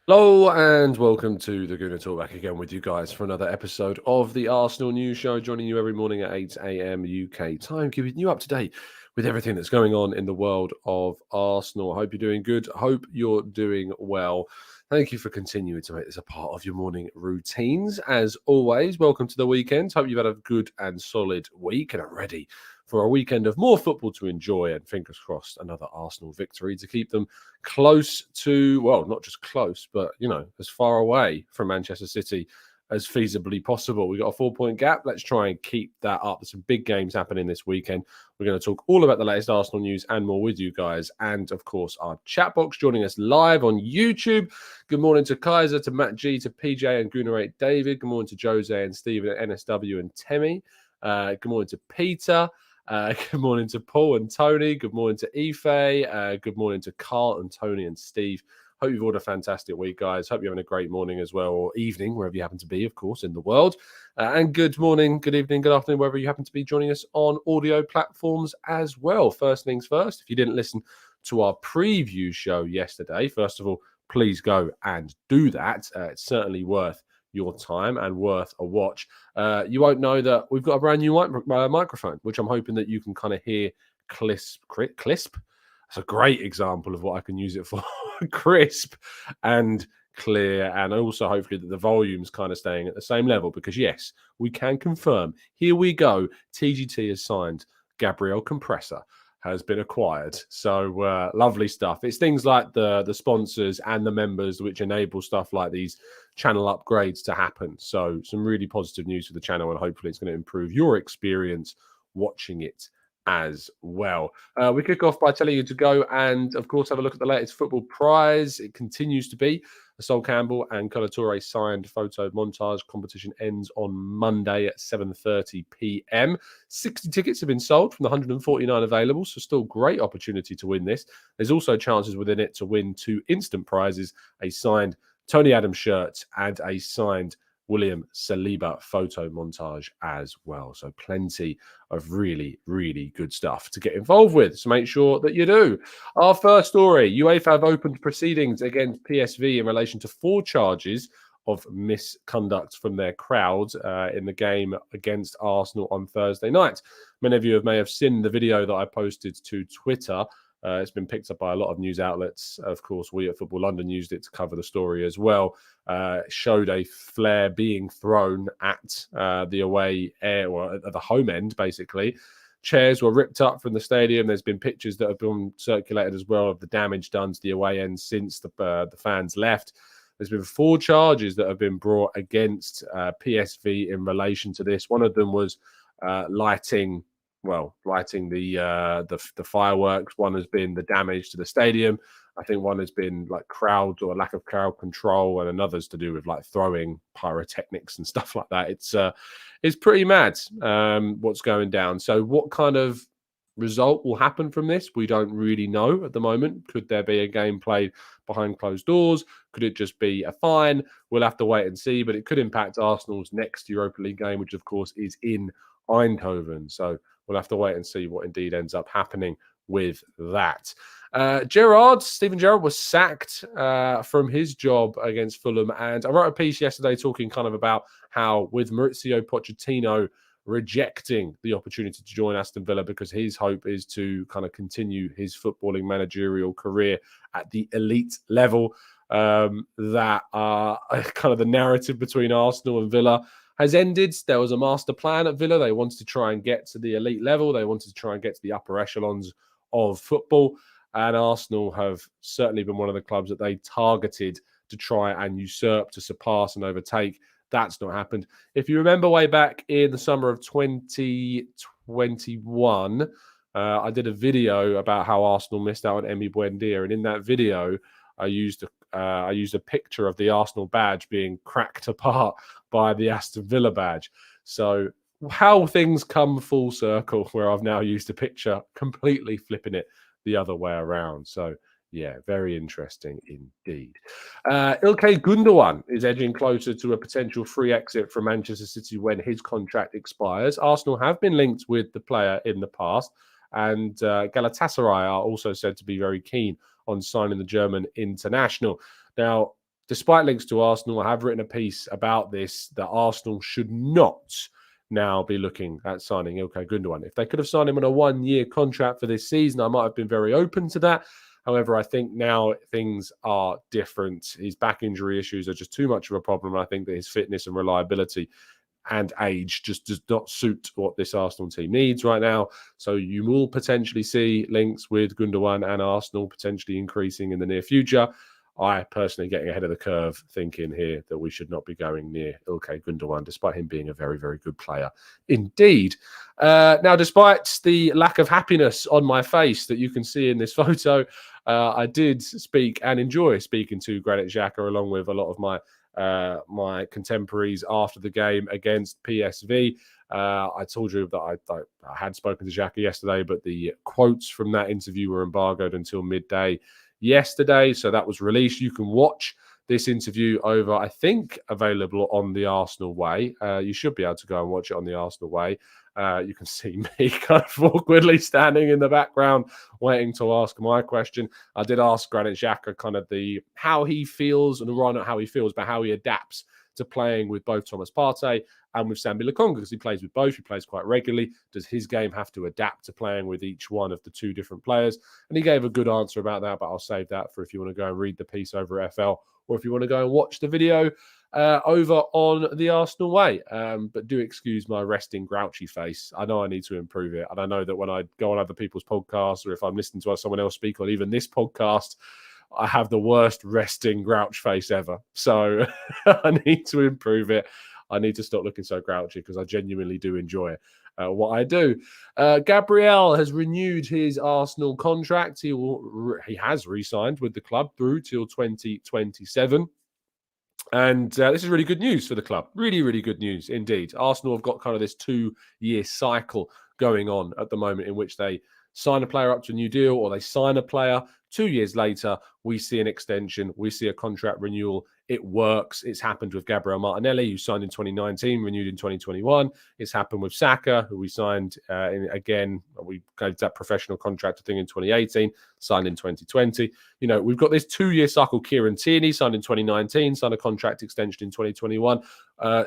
Hello and welcome to the Gooner Talk, back again with you guys for another episode of the Arsenal News Show, joining you every morning at 8 a.m. UK time, giving you up to date with everything that's going on in the world of Arsenal. I hope you're doing good. I hope you're doing well. Thank you for continuing to make this a part of your morning routines. As always, welcome to the weekend. Hope you've had a good and solid week and are ready for a weekend of more football to enjoy, and fingers crossed another Arsenal victory to keep them close to, well, not just close, but, as far away from Manchester City as feasibly possible. We've got a 4-point gap. Let's try and keep that up. There's some big games happening this weekend. We're going to talk all about the latest Arsenal news and more with you guys. And, of course, our chat box joining us live on YouTube. Good morning to Kaiser, to Matt G, to PJ and Gooner David. Good morning to Jose and Stephen at NSW and Temi. Good morning to Peter. Good morning to Paul and Tony. Good morning to Ife. Good morning to Carl and Tony and Steve. Hope you've all had a fantastic week, guys. Hope you're having a great morning as well, or evening, wherever you happen to be, of course, in the world. And good morning, good evening, good afternoon, wherever you happen to be joining us on audio platforms as well. First things first, if you didn't listen to our preview show yesterday, first of all, please go and do that. It's certainly worth your time and worth a watch. You won't know that we've got a brand new microphone, which I'm hoping that you can kind of hear crisp. That's a great example of what I can use it for. Crisp and clear, and also hopefully that the volume's kind of staying at the same level, because yes, we can confirm. Here we go. TGT has signed Gabriel Compressor. Has been acquired. So lovely stuff. It's things like the sponsors and the members which enable stuff like these channel upgrades to happen. So some really positive news for the channel, and hopefully it's going to improve your experience watching it as well. We kick off by telling you to go and, of course, have a look at the latest football prize. It continues to be the Sol Campbell and Colatore signed photo montage. Competition ends on Monday at 7:30 p.m. 60 tickets have been sold from the 149 available, so still great opportunity to win this. There's also chances within it to win 2 instant prizes, a signed Tony Adams shirt and a signed William Saliba photo montage as well. So plenty of really, really good stuff to get involved with. So make sure that you do. Our first story, UEFA have opened proceedings against PSV in relation to 4 charges of misconduct from their crowd in the game against Arsenal on Thursday night. Many of you may have seen the video that I posted to Twitter. It's been picked up by a lot of news outlets. Of course, we at Football London used it to cover the story as well. It showed a flare being thrown at the away air, or at the home end, basically. Chairs were ripped up from the stadium. There's been pictures that have been circulated as well of the damage done to the away end since the fans left. There's been 4 charges that have been brought against PSV in relation to this. One of them was lighting the fireworks. One has been the damage to the stadium. I think one has been like crowd or lack of crowd control, and another's to do with like throwing pyrotechnics and stuff like that. It's pretty mad what's going down. So what kind of result will happen from this? We don't really know at the moment. Could there be a game played behind closed doors? Could it just be a fine? We'll have to wait and see, but it could impact Arsenal's next Europa League game, which of course is in Eindhoven. So we'll have to wait and see what indeed ends up happening with that. Steven Gerrard was sacked from his job against Fulham. And I wrote a piece yesterday talking kind of about how with Mauricio Pochettino rejecting the opportunity to join Aston Villa because his hope is to kind of continue his footballing managerial career at the elite level, that kind of the narrative between Arsenal and Villa has ended. There was a master plan at Villa. They wanted to try and get to the elite level. They wanted to try and get to the upper echelons of football. And Arsenal have certainly been one of the clubs that they targeted to try and usurp, to surpass and overtake. That's not happened. If you remember way back in the summer of 2021, I did a video about how Arsenal missed out on Emi Buendia. And in that video, I used a picture of the Arsenal badge being cracked apart by the Aston Villa badge. So how things come full circle, where I've now used a picture completely flipping it the other way around. So yeah, very interesting indeed. Ilkay Gundogan is edging closer to a potential free exit from Manchester City when his contract expires. Arsenal have been linked with the player in the past, and Galatasaray are also said to be very keen on signing the German international. Now, despite links to Arsenal, I have written a piece about this, that Arsenal should not now be looking at signing Ilkay Gundogan. If they could have signed him on a 1-year contract for this season, I might have been very open to that. However, I think now things are different. His back injury issues are just too much of a problem. I think that his fitness and reliability and age just does not suit what this Arsenal team needs right now. So you will potentially see links with Gundogan and Arsenal potentially increasing in the near future. I personally getting ahead of the curve, thinking here that we should not be going near Ilkay Gundogan, despite him being a very, very good player indeed. Now, despite the lack of happiness on my face that you can see in this photo, I did speak and enjoy speaking to Granit Xhaka along with a lot of my contemporaries after the game against PSV. I told you that I had spoken to Xhaka yesterday, but the quotes from that interview were embargoed until midday yesterday, so that was released. You can watch this interview over, I think, available on the Arsenal Way. You should be able to go and watch it on the Arsenal Way. You can see me kind of awkwardly standing in the background waiting to ask my question. I did ask Granit Xhaka kind of how he feels, and not how he feels, but how he adapts to playing with both Thomas Partey and with Sambi Lokonga, because he plays with both. He plays quite regularly. Does his game have to adapt to playing with each one of the two different players? And he gave a good answer about that, but I'll save that for if you want to go and read the piece over at FL, or if you want to go and watch the video over on the Arsenal Way. But do excuse my resting grouchy face. I know I need to improve it. And I know that when I go on other people's podcasts, or if I'm listening to someone else speak on even this podcast, I have the worst resting grouch face ever. So I need to improve it. I need to stop looking so grouchy, because I genuinely do enjoy what I do. Gabriel has renewed his Arsenal contract. He has re-signed with the club through till 2027. And this is really good news for the club. Really, really good news indeed. Arsenal have got kind of this 2-year cycle going on at the moment, in which they sign a player up to a new deal, or they sign a player. 2 years later, we see an extension, we see a contract renewal. It works. It's happened with Gabriel Martinelli, who signed in 2019, renewed in 2021. It's happened with Saka, who we signed we gave that professional contract thing in 2018, signed in 2020. You know, we've got this 2-year cycle. Kieran Tierney signed in 2019, signed a contract extension in 2021.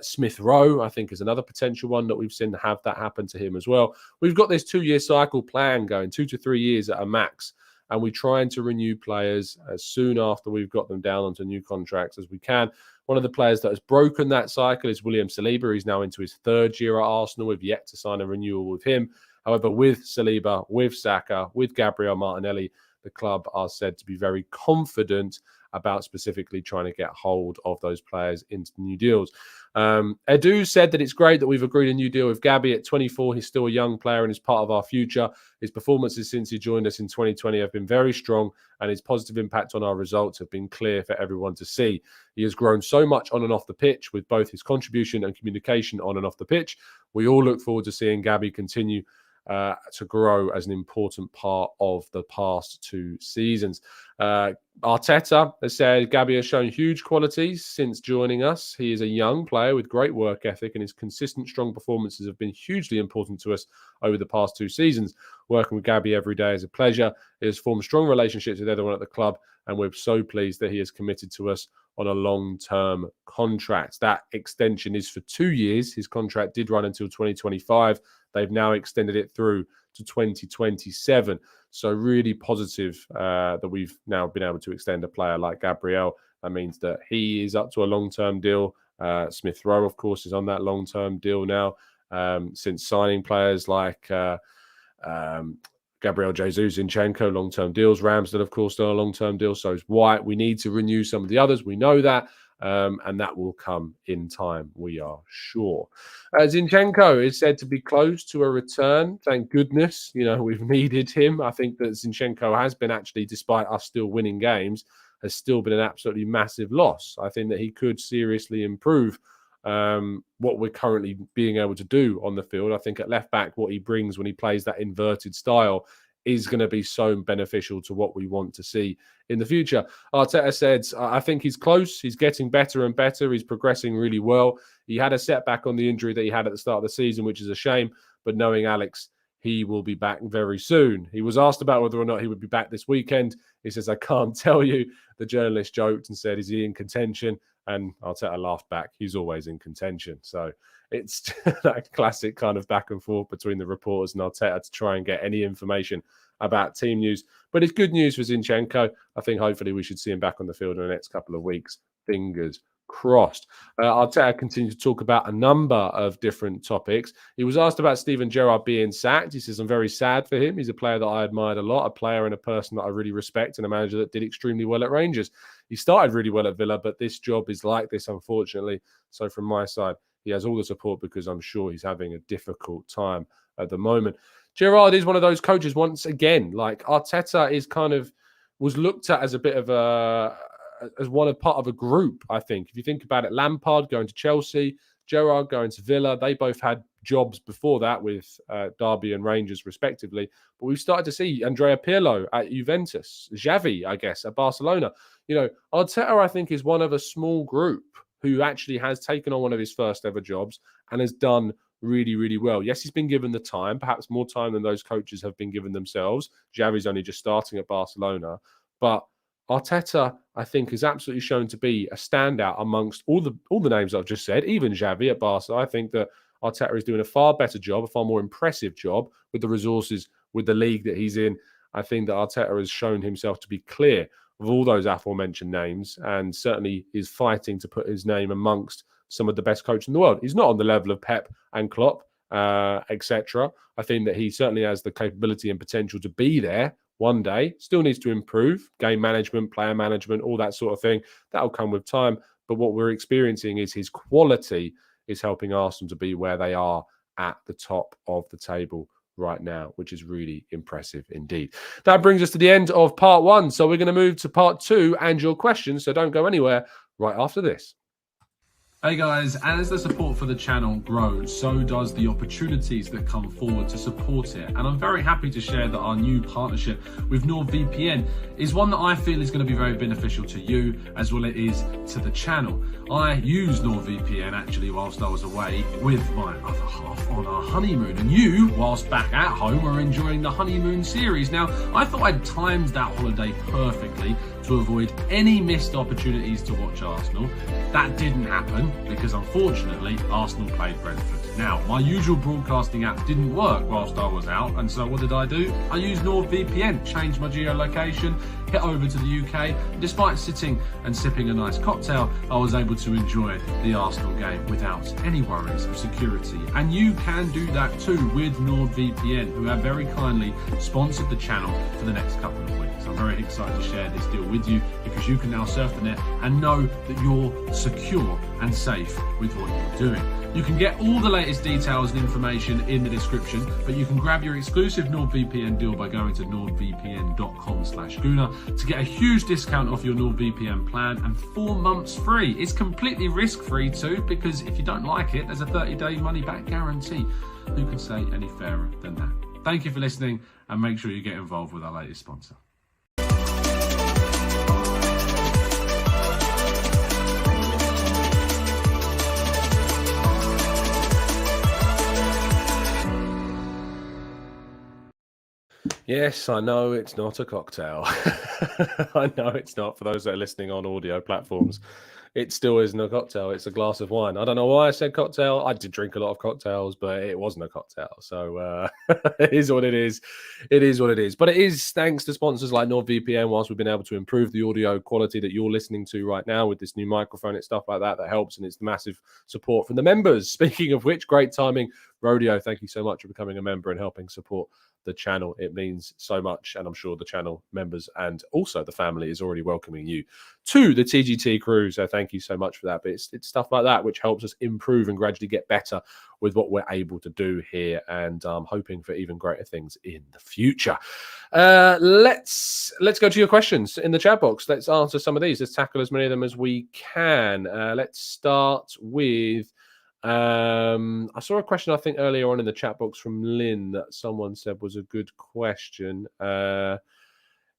Smith Rowe, I think, is another potential one that we've seen have that happen to him as well. We've got this 2-year cycle plan going, 2 to 3 years at a max. And we're trying to renew players as soon after we've got them down onto new contracts as we can. One of the players that has broken that cycle is William Saliba. He's now into his 3rd year at Arsenal. We've yet to sign a renewal with him. However, with Saliba, with Saka, with Gabriel Martinelli, the club are said to be very confident about specifically trying to get hold of those players into new deals. Edu said that it's great that we've agreed a new deal with Gabby at 24. He's still a young player and is part of our future. His performances since he joined us in 2020 have been very strong, and his positive impact on our results have been clear for everyone to see. He has grown so much on and off the pitch, with both his contribution and communication on and off the pitch. We all look forward to seeing Gabby continue to grow as an important part of the past 2 seasons. Arteta has said Gabby has shown huge qualities since joining us. He is a young player with great work ethic, and his consistent, strong performances have been hugely important to us over the past 2 seasons. Working with Gabby every day is a pleasure. He has formed strong relationships with everyone at the club, and we're so pleased that he has committed to us on a long-term contract. That extension is for 2 years. His contract did run until 2025. They've now extended it through to 2027. So really positive that we've now been able to extend a player like Gabriel. That means that he is up to a long-term deal. Smith Rowe, of course, is on that long-term deal now. Since signing players like Gabriel Jesus, Zinchenko, long-term deals. Ramsdale, of course, still a long-term deal. So is White. We need to renew some of the others. We know that. And that will come in time, we are sure. Zinchenko is said to be close to a return. Thank goodness. You know, we've needed him. I think that Zinchenko has been actually, despite us still winning games, has still been an absolutely massive loss. I think that he could seriously improve what we're currently being able to do on the field. I think at left back, what he brings when he plays that inverted style is going to be so beneficial to what we want to see in the future. Arteta said, I think he's close. He's getting better and better. He's progressing really well. He had a setback on the injury that he had at the start of the season, which is a shame. But knowing Alex, he will be back very soon. He was asked about whether or not he would be back this weekend. He says, I can't tell you. The journalist joked and said, is he in contention? And Arteta laughed back. He's always in contention. So it's that classic kind of back and forth between the reporters and Arteta to try and get any information about team news. But it's good news for Zinchenko. I think hopefully we should see him back on the field in the next couple of weeks. Fingers crossed. Arteta continued to talk about a number of different topics. He was asked about Steven Gerrard being sacked. He says, I'm very sad for him. He's a player that I admired a lot, a player and a person that I really respect, and a manager that did extremely well at Rangers. He started really well at Villa, but this job is like this, unfortunately. So from my side, he has all the support because I'm sure he's having a difficult time at the moment. Gerrard is one of those coaches, once again, like Arteta is kind of, was looked at as a bit of as one of part of a group, I think. If you think about it, Lampard going to Chelsea, Gerrard going to Villa, they both had jobs before that with Derby and Rangers, respectively. But we've started to see Andrea Pirlo at Juventus, Xavi, I guess, at Barcelona. You know, Arteta, I think, is one of a small group who actually has taken on one of his first ever jobs and has done really, really well. Yes, he's been given the time, perhaps more time than those coaches have been given themselves. Xavi's only just starting at Barcelona. But Arteta, I think, is absolutely shown to be a standout amongst all the names I've just said, even Xavi at Barca. I think that Arteta is doing a far better job, a far more impressive job with the resources, with the league that he's in. I think that Arteta has shown himself to be clear of all those aforementioned names and certainly is fighting to put his name amongst some of the best coaches in the world. He's not on the level of Pep and Klopp, etc. I think that he certainly has the capability and potential to be there one day. Still needs to improve game management, player management, all that sort of thing. That'll come with time. But what we're experiencing is his quality is helping Arsenal to be where they are at the top of the table right now, which is really impressive indeed. That brings us to the end of part one. So we're going to move to part two and your questions. So don't go anywhere right after this. Hey guys, as the support for the channel grows, so does the opportunities that come forward to support it. And I'm very happy to share that our new partnership with NordVPN is one that I feel is going to be very beneficial to you as well it is to the channel. I used NordVPN actually whilst I was away with my other half on our honeymoon, and you, whilst back at home, were enjoying the honeymoon series. Now, I thought I'd timed that holiday perfectly to avoid any missed opportunities to watch Arsenal. That didn't happen because unfortunately Arsenal played Brentford. Now, my usual broadcasting app didn't work whilst I was out, and so what did I do? I used NordVPN, changed my geolocation, hit over to the UK, and despite sitting and sipping a nice cocktail, I was able to enjoy the Arsenal game without any worries of security. And you can do that too with NordVPN, who have very kindly sponsored the channel for the next couple of weeks. I'm very excited to share this deal with you because you can now surf the net and know that you're secure and safe with what you're doing. You can get all the latest details and information in the description, but you can grab your exclusive NordVPN deal by going to nordvpn.com/Gooner to get a huge discount off your NordVPN plan and 4 months free. It's completely risk-free too, because if you don't like it, there's a 30-day money-back guarantee. Who can say any fairer than that? Thank you for listening, and make sure you get involved with our latest sponsor. Yes, I know it's not a cocktail. I know it's not. For those that are listening on audio platforms, it still isn't a cocktail. It's a glass of wine. I don't know why I said cocktail. I did drink a lot of cocktails, but it wasn't a cocktail. So it is what it is. It is what it is. But it is thanks to sponsors like NordVPN, whilst we've been able to improve the audio quality that you're listening to right now with this new microphone and stuff like that, that helps. And it's massive support from the members. Speaking of which, great timing. Rodeo, thank you so much for becoming a member and helping support the channel. It means so much, and I'm sure the channel members and also the family is already welcoming you to the TGT crew. So thank you so much for that. But it's stuff like that which helps us improve and gradually get better with what we're able to do here, and hoping for even greater things in the future. Let's go to your questions in the chat box. Let's answer some of these. Let's tackle as many of them as we can. Let's start with I saw a question, I think, earlier on in the chat box from Lynn that someone said was a good question. Here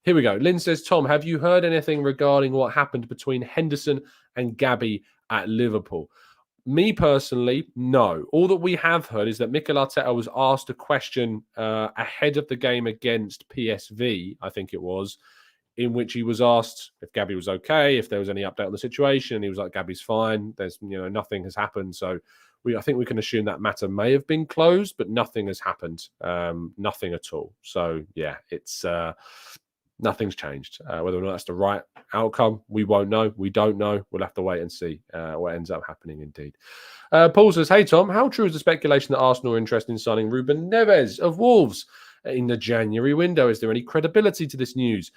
we go. Lynn says, Tom, have you heard anything regarding what happened between Henderson and Gabby at Liverpool? Me personally, no. All that we have heard is that Mikel Arteta was asked a question ahead of the game against PSV, I think it was, in which he was asked if Gabby was okay, if there was any update on the situation, and he was like, "Gabby's fine. There's, nothing has happened." So I think we can assume that matter may have been closed, but nothing has happened, nothing at all. So yeah, it's nothing's changed. Whether or not that's the right outcome, we won't know. We don't know. We'll have to wait and see what ends up happening. Indeed. Paul says, "Hey Tom, how true is the speculation that Arsenal are interested in signing Ruben Neves of Wolves in the January window? Is there any credibility to this news?"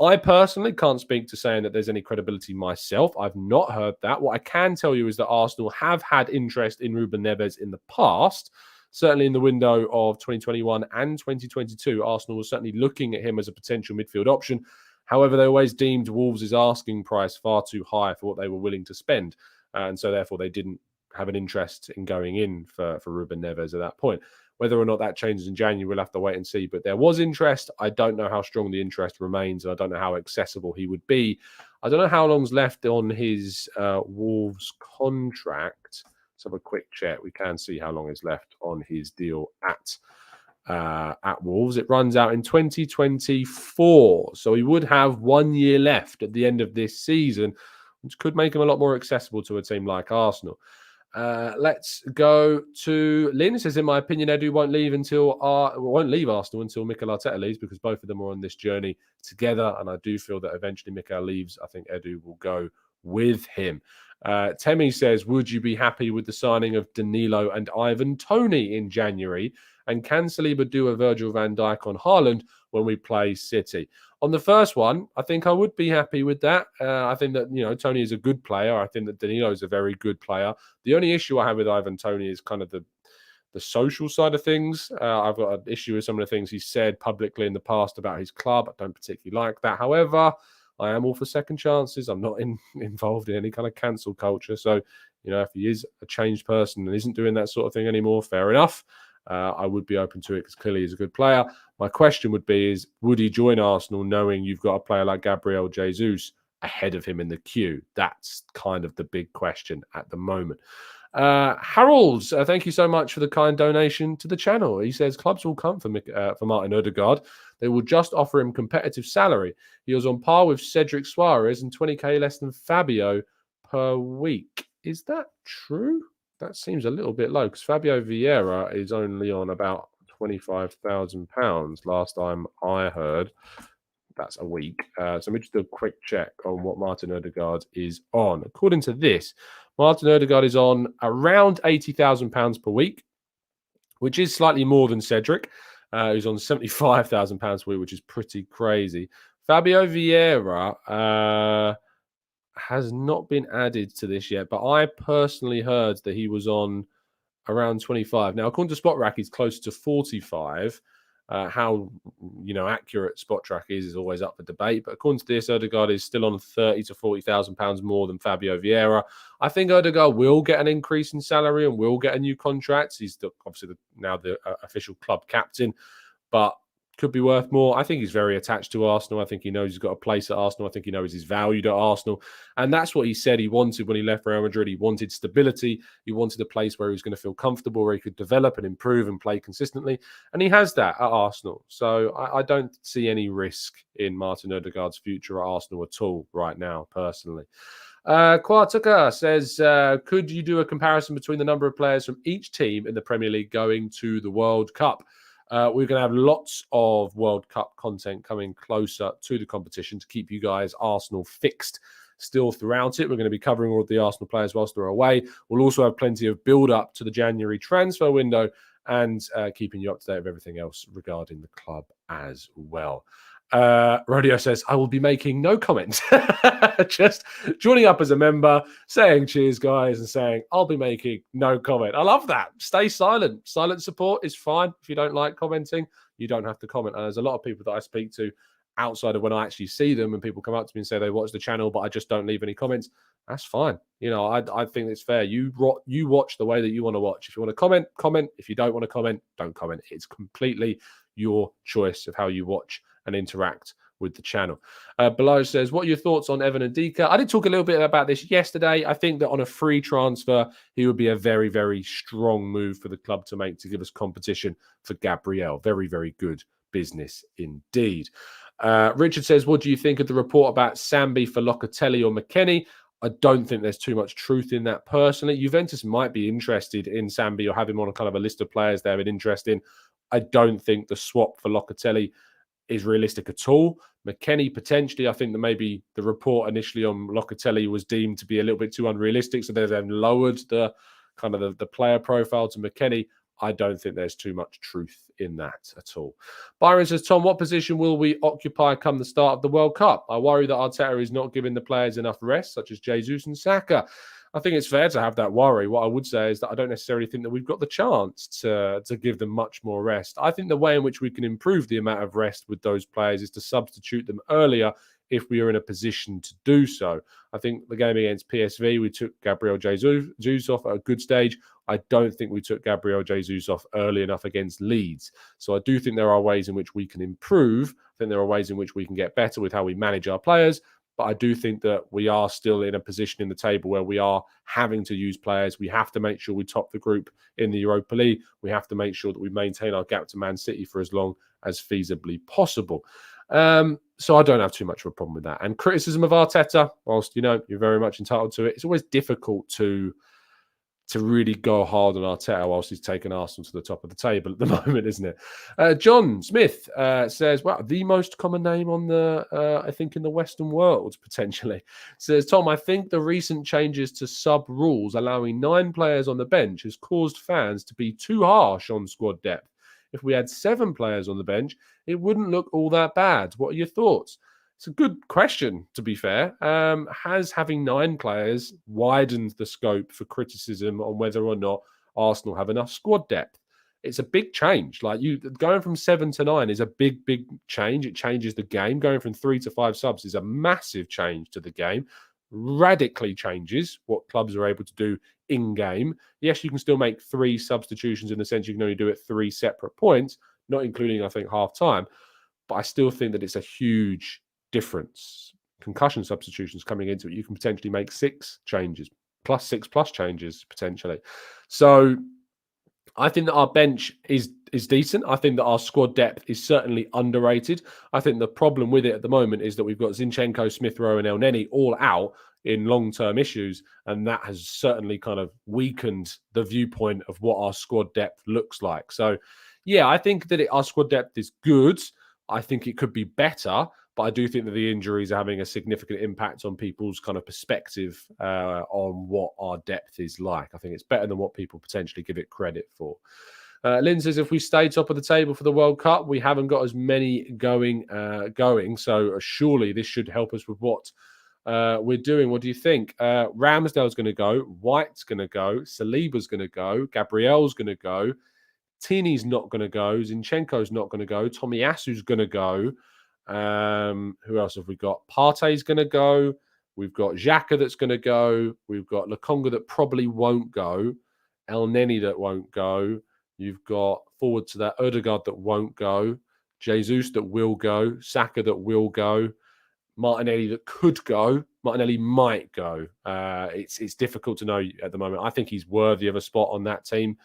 I personally can't speak to saying that there's any credibility myself. I've not heard that. What I can tell you is that Arsenal have had interest in Ruben Neves in the past. Certainly in the window of 2021 and 2022, Arsenal was certainly looking at him as a potential midfield option. However, they always deemed Wolves' asking price far too high for what they were willing to spend. And so therefore they didn't have an interest in going in for Ruben Neves at that point. Whether or not that changes in January, we'll have to wait and see. But there was interest. I don't know how strong the interest remains, and I don't know how accessible he would be. I don't know how long's left on his Wolves contract. Let's have a quick check. We can see how long is left on his deal at Wolves. It runs out in 2024. So he would have 1 year left at the end of this season, which could make him a lot more accessible to a team like Arsenal. Let's go to Lynn. It says, "In my opinion, Edu won't leave Arsenal until Mikel Arteta leaves, because both of them are on this journey together. And I do feel that eventually Mikel leaves. I think Edu will go with him." Temi says, "Would you be happy with the signing of Danilo and Ivan Toney in January? And can Saliba do a Virgil van Dijk on Haaland when we play City?" On the first one, I think I would be happy with that. I think that, Toney is a good player. I think that Danilo is a very good player. The only issue I have with Ivan Toney is kind of the social side of things. I've got an issue with some of the things he said publicly in the past about his club. I don't particularly like that. However, I am all for second chances. I'm not involved in any kind of cancel culture. So, if he is a changed person and isn't doing that sort of thing anymore, fair enough. I would be open to it because clearly he's a good player. My question would be would he join Arsenal knowing you've got a player like Gabriel Jesus ahead of him in the queue? That's kind of the big question at the moment. Harold, thank you so much for the kind donation to the channel. He says, "Clubs will come for Martin Odegaard. They will just offer him competitive salary. He was on par with Cedric Suarez and 20k less than Fabio per week." Is that true? That seems a little bit low because Fabio Vieira is only on about £25,000 last time I heard. That's a week. So let me just do a quick check on what Martin Odegaard is on. According to this, Martin Odegaard is on around £80,000 per week, which is slightly more than Cedric, who's on £75,000 per week, which is pretty crazy. Fabio Vieira has not been added to this yet, but I personally heard that he was on around 25. Now, according to SpotRack, he's close to 45. How accurate SpotTrack is always up for debate. But according to this, Odegaard is still on £30,000 to £40,000 more than Fabio Vieira. I think Odegaard will get an increase in salary and will get a new contract. He's obviously now the official club captain, but could be worth more. I think he's very attached to Arsenal. I think he knows he's got a place at Arsenal. I think he knows he's valued at Arsenal. And that's what he said he wanted when he left Real Madrid. He wanted stability. He wanted a place where he was going to feel comfortable, where he could develop and improve and play consistently. And he has that at Arsenal. So I don't see any risk in Martin Odegaard's future at Arsenal at all right now, personally. Kwartuka says, "Could you do a comparison between the number of players from each team in the Premier League going to the World Cup?" We're going to have lots of World Cup content coming closer to the competition to keep you guys Arsenal fixed still throughout it. We're going to be covering all of the Arsenal players whilst they're away. We'll also have plenty of build-up to the January transfer window and keeping you up to date with everything else regarding the club as well. Rodeo says, "I will be making no comment." Just joining up as a member, saying cheers, guys, and saying, "I'll be making no comment." I love that. Stay silent. Silent support is fine. If you don't like commenting, you don't have to comment. And there's a lot of people that I speak to outside of when I actually see them and people come up to me and say they watch the channel, but I just don't leave any comments. That's fine. I think it's fair. You watch the way that you want to watch. If you want to comment, comment. If you don't want to comment, don't comment. It's completely your choice of how you watch and interact with the channel. Below says, what are your thoughts on Evan Ndika? I did talk a little bit about this yesterday. I think that on a free transfer, he would be a very, very strong move for the club to make to give us competition for Gabriel. Very, very good business indeed. Richard says, what do you think of the report about Sambi for Locatelli or McKennie? I don't think there's too much truth in that personally. Juventus might be interested in Sambi or have him on a kind of a list of players they have an interest in. I don't think the swap for Locatelli is realistic at all. McKennie, potentially, I think that maybe the report initially on Locatelli was deemed to be a little bit too unrealistic, so they've then lowered the kind of the player profile to McKennie. I don't think there's too much truth in that at all. Byron says, Tom, what position will we occupy come the start of the World Cup? I worry that Arteta is not giving the players enough rest, such as Jesus and Saka. I think it's fair to have that worry. What I would say is that I don't necessarily think that we've got the chance to give them much more rest. I think the way in which we can improve the amount of rest with those players is to substitute them earlier if we are in a position to do so. I think the game against PSV, we took Gabriel Jesus off at a good stage. I don't think we took Gabriel Jesus off early enough against Leeds. So I do think there are ways in which we can improve. I think there are ways in which we can get better with how we manage our players. But I do think that we are still in a position in the table where we are having to use players. We have to make sure we top the group in the Europa League. We have to make sure that we maintain our gap to Man City for as long as feasibly possible. So I don't have too much of a problem with that. And criticism of Arteta, whilst, you're very much entitled to it, it's always difficult to really go hard on Arteta whilst he's taken Arsenal to the top of the table at the moment, isn't it? John Smith says, wow, the most common name on I think in the Western world, potentially. Says, Tom, I think the recent changes to sub rules allowing 9 players on the bench has caused fans to be too harsh on squad depth. If we had 7 players on the bench, it wouldn't look all that bad. What are your thoughts? It's a good question, to be fair. Has having 9 players widened the scope for criticism on whether or not Arsenal have enough squad depth? It's a big change. Like, going from 7 to 9 is a big, big change. It changes the game. Going from 3 to 5 subs is a massive change to the game. Radically changes what clubs are able to do in game. Yes, you can still make 3 substitutions in the sense you can only do it 3 separate points, not including, I think, half time. But I still think that it's a huge difference. Concussion substitutions coming into it, you can potentially make 6 changes, plus 6 plus changes potentially. So I think that our bench is decent. I think that our squad depth is certainly underrated. I think the problem with it at the moment is that we've got Zinchenko, Smith Rowe, and El Neni all out in long-term issues, and that has certainly kind of weakened the viewpoint of what our squad depth looks like. So, yeah, I think that our squad depth is good. I think it could be better, but I do think that the injuries are having a significant impact on people's kind of perspective on what our depth is like. I think it's better than what people potentially give it credit for. Lynn says, if we stay top of the table for the World Cup, we haven't got as many going. So surely this should help us with what we're doing. What do you think? Ramsdale's going to go. White's going to go. Saliba's going to go. Gabriel's going to go. Tini's not going to go. Zinchenko's not going to go. Tomiyasu's going to go. Who else have we got? Partey's going to go. We've got Xhaka that's going to go. We've got Lokonga that probably won't go. El Neni that won't go. You've got forward to that Odegaard that won't go. Jesus that will go. Saka that will go. Martinelli that could go. Martinelli might go. It's difficult to know at the moment. I think he's worthy of a spot on that team.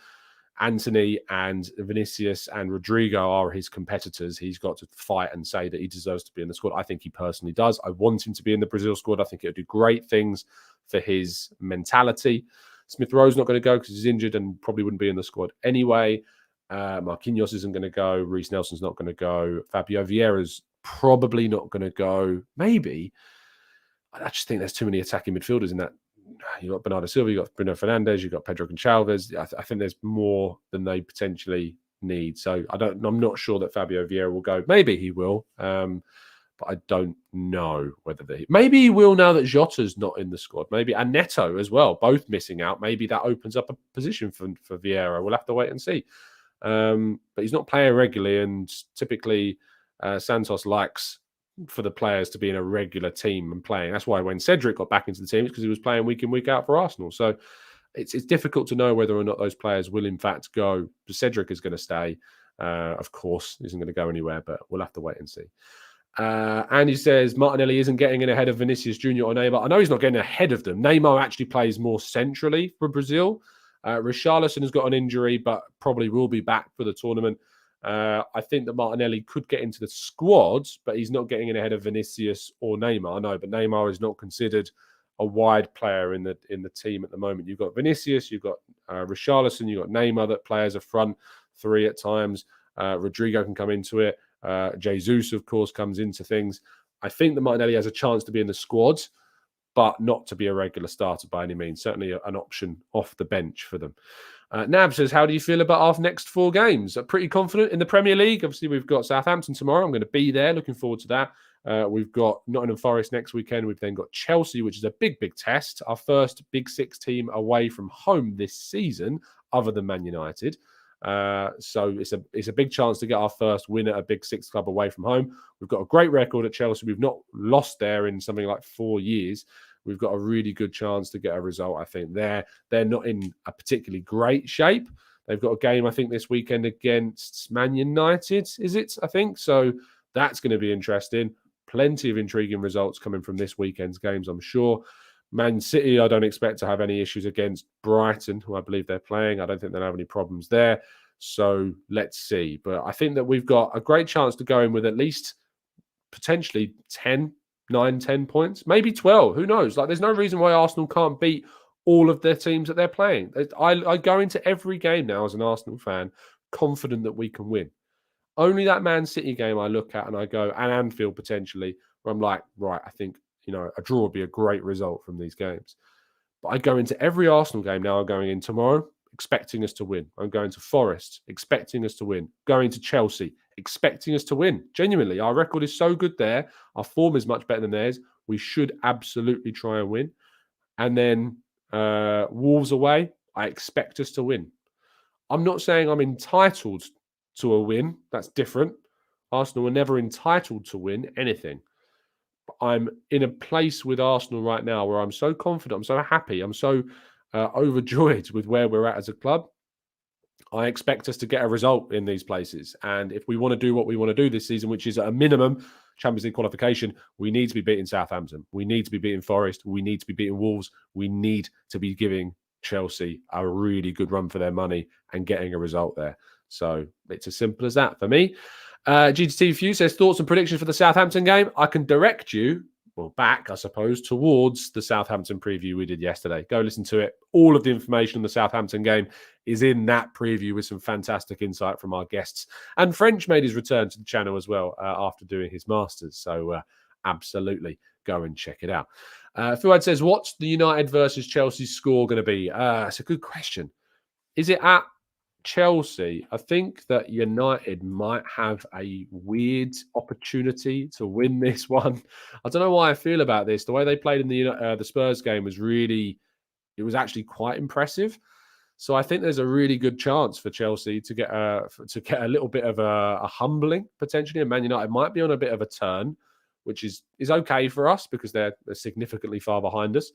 Anthony and Vinicius and Rodrigo are his competitors. He's got to fight and say that he deserves to be in the squad. I think he personally does. I want him to be in the Brazil squad. I think it would do great things for his mentality. Smith Rowe's not going to go because he's injured and probably wouldn't be in the squad anyway. Marquinhos isn't going to go. Reece Nelson's not going to go. Fabio Vieira's probably not going to go. Maybe. I just think there's too many attacking midfielders in that. You've got Bernardo Silva, you've got Bruno Fernandes, you've got Pedro Gonçalves. I think there's more than they potentially need. So I'm not sure that Fabio Vieira will go. Maybe he will, but I don't know whether maybe he will now that Jota's not in the squad. Maybe, and Neto as well, both missing out. Maybe that opens up a position for Vieira. We'll have to wait and see. But he's not playing regularly, and typically Santos likes for the players to be in a regular team and playing. That's why when Cedric got back into the team, it's because he was playing week in, week out for Arsenal. So it's difficult to know whether or not those players will in fact go. Cedric is going to stay. Of course, isn't going to go anywhere, but we'll have to wait and see. Andy says Martinelli isn't getting in ahead of Vinicius Jr. or Neymar. I know he's not getting ahead of them. Neymar actually plays more centrally for Brazil. Richarlison has got an injury, but probably will be back for the tournament. I think that Martinelli could get into the squad, but he's not getting in ahead of Vinicius or Neymar. I know, but Neymar is not considered a wide player in the team at the moment. You've got Vinicius, you've got Richarlison, you've got Neymar that play as a front three at times. Rodrigo can come into it. Jesus, of course, comes into things. I think that Martinelli has a chance to be in the squad, but not to be a regular starter by any means. Certainly an option off the bench for them. Nab says, how do you feel about our next 4 games? Pretty confident in the Premier League. Obviously, we've got Southampton tomorrow. I'm going to be there. Looking forward to that. We've got Nottingham Forest next weekend. We've then got Chelsea, which is a big, big test. Our first Big Six team away from home this season, other than Man United. So it's a big chance to get our first win at a Big Six club away from home. We've got a great record at Chelsea. We've not lost there in something like 4 years. We've got a really good chance to get a result, I think. They're not in a particularly great shape. They've got a game, I think, this weekend against Man United, is it? I think. So that's going to be interesting. Plenty of intriguing results coming from this weekend's games, I'm sure. Man City, I don't expect to have any issues against Brighton, who I believe they're playing. I don't think they'll have any problems there. So let's see. But I think that we've got a great chance to go in with at least potentially 10 points, maybe 12. Who knows? Like, there's no reason why Arsenal can't beat all of their teams that they're playing. I go into every game now as an Arsenal fan confident that we can win. Only that Man City game I look at and I go, and Anfield potentially, where I'm like, right, I think, a draw would be a great result from these games. But I go into every Arsenal game now. I'm going in tomorrow, expecting us to win. I'm going to Forest, expecting us to win. Going to Chelsea, expecting us to win. Genuinely, our record is so good there. Our form is much better than theirs. We should absolutely try and win. And then Wolves away, I expect us to win. I'm not saying I'm entitled to a win. That's different. Arsenal were never entitled to win anything. I'm in a place with Arsenal right now where I'm so confident, I'm so happy, I'm so overjoyed with where we're at as a club. I expect us to get a result in these places. And if we want to do what we want to do this season, which is at a minimum Champions League qualification, we need to be beating Southampton. We need to be beating Forest. We need to be beating Wolves. We need to be giving Chelsea a really good run for their money and getting a result there. So it's as simple as that for me. GTT Few says, thoughts and predictions for the Southampton game. I can direct you, back, I suppose, towards the Southampton preview we did yesterday. Go listen to it. All of the information on the Southampton game is in that preview with some fantastic insight from our guests. And French made his return to the channel as well after doing his Masters. So absolutely go and check it out. Fuad says, what's the United versus Chelsea score going to be? It's a good question. Is it at Chelsea? I think that United might have a weird opportunity to win this one. I don't know why I feel about this. The way they played in the Spurs game was actually quite impressive. So I think there's a really good chance for Chelsea to get a little bit of a humbling potentially, and Man United might be on a bit of a turn, which is okay for us because they're significantly far behind us.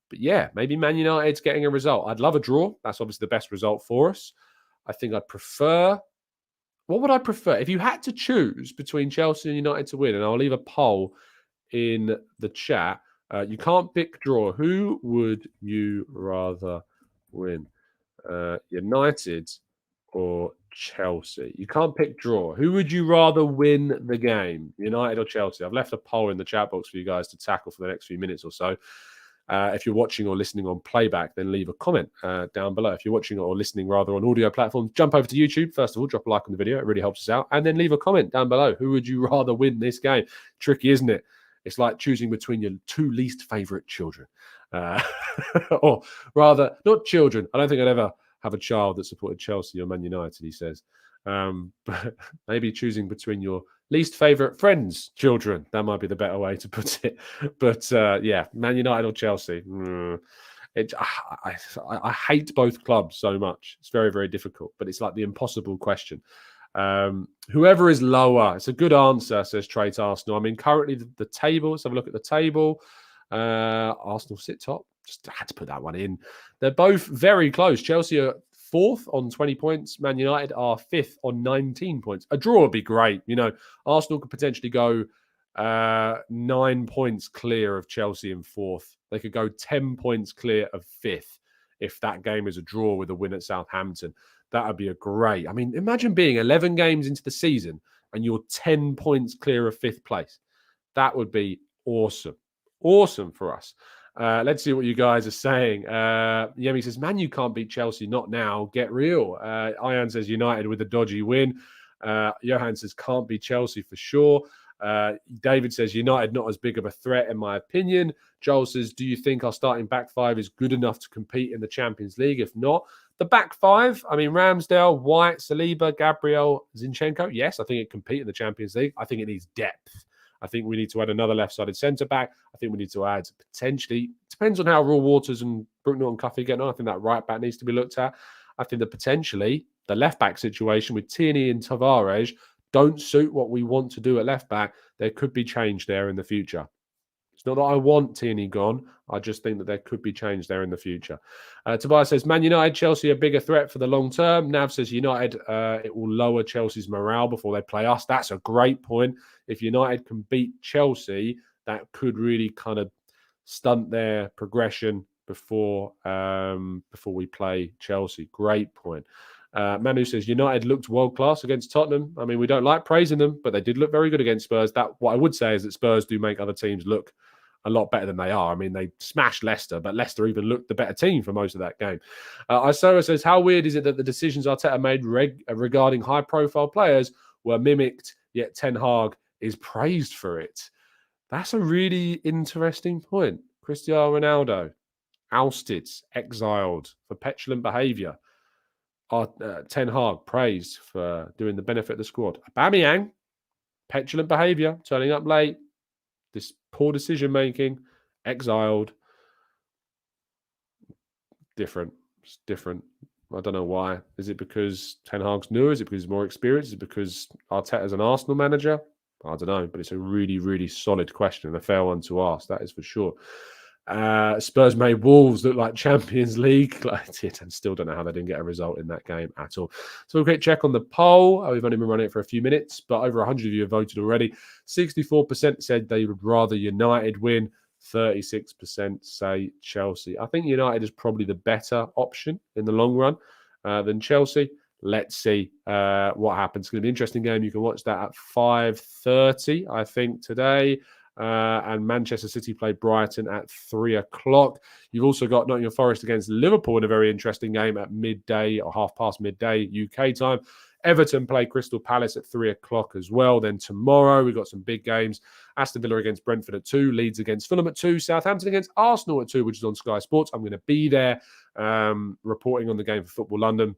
But yeah, maybe Man United's getting a result. I'd love a draw. That's obviously the best result for us. I think I'd prefer... What would I prefer? If you had to choose between Chelsea and United to win, and I'll leave a poll in the chat, you can't pick draw. Who would you rather win? United or Chelsea? You can't pick draw. Who would you rather win the game? United or Chelsea? I've left a poll in the chat box for you guys to tackle for the next few minutes or so. If you're watching or listening on playback, then leave a comment down below. If you're watching or listening rather on audio platforms, jump over to YouTube. First of all, drop a like on the video. It really helps us out. And then leave a comment down below. Who would you rather win this game? Tricky, isn't it? It's like choosing between your 2 least favourite children. Or rather, not children. I don't think I'd ever have a child that supported Chelsea or Man United, he says. But maybe choosing between your least favourite friends' children. That might be the better way to put it. But yeah, Man United or Chelsea. I hate both clubs so much. It's very, very difficult. But it's like the impossible question. Whoever is lower, it's a good answer, says Trait Arsenal. I mean, currently the table, let's have a look at the table. Arsenal sit top. Just had to put that one in. They're both very close. Chelsea are 4th on 20 points. Man United are 5th on 19 points. A draw would be great. Arsenal could potentially go 9 points clear of Chelsea in 4th. They could go 10 points clear of 5th if that game is a draw with a win at Southampton. That would be a great. I mean, imagine being 11 games into the season and you're 10 points clear of 5th place. That would be awesome. Awesome for us. Let's see what you guys are saying. Yemi says, Man, you can't beat Chelsea. Not now. Get real. Ian says, United with a dodgy win. Johan says, can't beat Chelsea for sure. David says, United not as big of a threat, in my opinion. Joel says, do you think our starting back five is good enough to compete in the Champions League? If not, the back five, I mean, Ramsdale, White, Saliba, Gabriel, Zinchenko. Yes, I think it compete in the Champions League. I think it needs depth. I think we need to add another left-sided centre-back. I think we need to add potentially, depends on how Raw Waters and Brook Norton-Cuffy get on. I think that right-back needs to be looked at. I think that potentially the left-back situation with Tierney and Tavares don't suit what we want to do at left-back. There could be change there in the future. It's not that I want Tierney gone. I just think that there could be change there in the future. Tobias says, Man United, Chelsea a bigger threat for the long term. Nav says, United, it will lower Chelsea's morale before they play us. That's a great point. If United can beat Chelsea, that could really kind of stunt their progression before we play Chelsea. Great point. Manu says, United looked world-class against Tottenham. I mean, we don't like praising them, but they did look very good against Spurs. What I would say is that Spurs do make other teams look a lot better than they are. I mean, they smashed Leicester, but Leicester even looked the better team for most of that game. Isora says, how weird is it that the decisions Arteta made regarding high-profile players were mimicked, yet Ten Hag is praised for it? That's a really interesting point. Cristiano Ronaldo, ousted, exiled for petulant behaviour. Ten Hag praised for doing the benefit of the squad. Aubameyang, petulant behaviour, turning up late, this poor decision making, exiled. Different. It's different. I don't know why. Is it because Ten Hag's newer? Is it because he's more experienced? Is it because Arteta's an Arsenal manager? I don't know, but it's a really, really solid question and a fair one to ask. That is for sure. Spurs made Wolves look like Champions League. And still don't know how they didn't get a result in that game at all. So we'll quick check on the poll. We've only been running it for a few minutes, but over 100 of you have voted already. 64% said they would rather United win. 36% say Chelsea. I think United is probably the better option in the long run than Chelsea. Let's see what happens. It's going to be an interesting game. You can watch that at 5:30, I think, today. And Manchester City play Brighton at 3 o'clock. You've also got Nottingham Forest against Liverpool in a very interesting game at midday or half past midday UK time. Everton play Crystal Palace at 3 o'clock as well. Then tomorrow we've got some big games. Aston Villa against Brentford at 2. Leeds against Fulham at 2. Southampton against Arsenal at 2, which is on Sky Sports. I'm going to be there reporting on the game for Football London.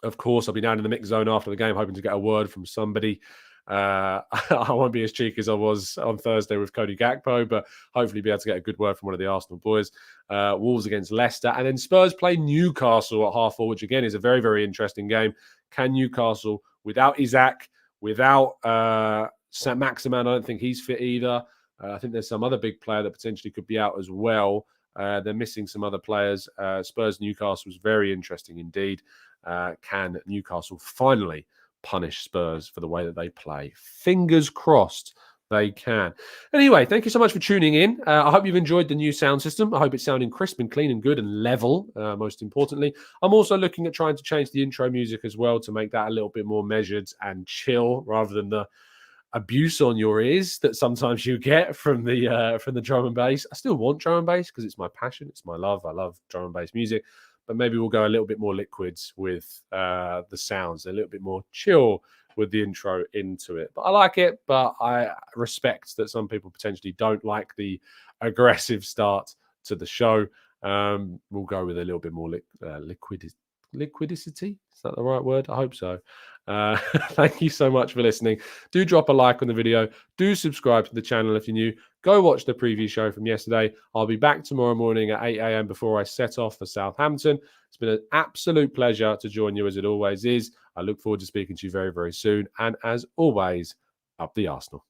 Of course, I'll be down in the mix zone after the game, hoping to get a word from somebody. I won't be as cheeky as I was on Thursday with Cody Gakpo, but hopefully be able to get a good word from one of the Arsenal boys. Wolves against Leicester. And then Spurs play Newcastle at 4:30, which again is a very, very interesting game. Can Newcastle, without Isaac, without Maximan, I don't think he's fit either. I think there's some other big player that potentially could be out as well. They're missing some other players. Spurs-Newcastle was very interesting indeed. Can Newcastle finally punish Spurs for the way that they play? Fingers crossed they can. Anyway, thank you so much for tuning in. I hope you've enjoyed the new sound system. I hope it's sounding crisp and clean and good and level, most importantly. I'm also looking at trying to change the intro music as well to make that a little bit more measured and chill rather than the abuse on your ears that sometimes you get from the drum and bass. I still want drum and bass because it's my passion, it's my love. I love drum and bass music, but maybe we'll go a little bit more liquids with the sounds, a little bit more chill with the intro into it. But I like it, but I respect that some people potentially don't like the aggressive start to the show. We'll go with a little bit more liquidity. Is that the right word? I hope so. Thank you so much for listening. Do drop a like on the video. Do subscribe to the channel if you're new. Go watch the preview show from yesterday. I'll be back tomorrow morning at 8 a.m. before I set off for Southampton. It's been an absolute pleasure to join you as it always is. I look forward to speaking to you very, very soon. And as always, up the Arsenal.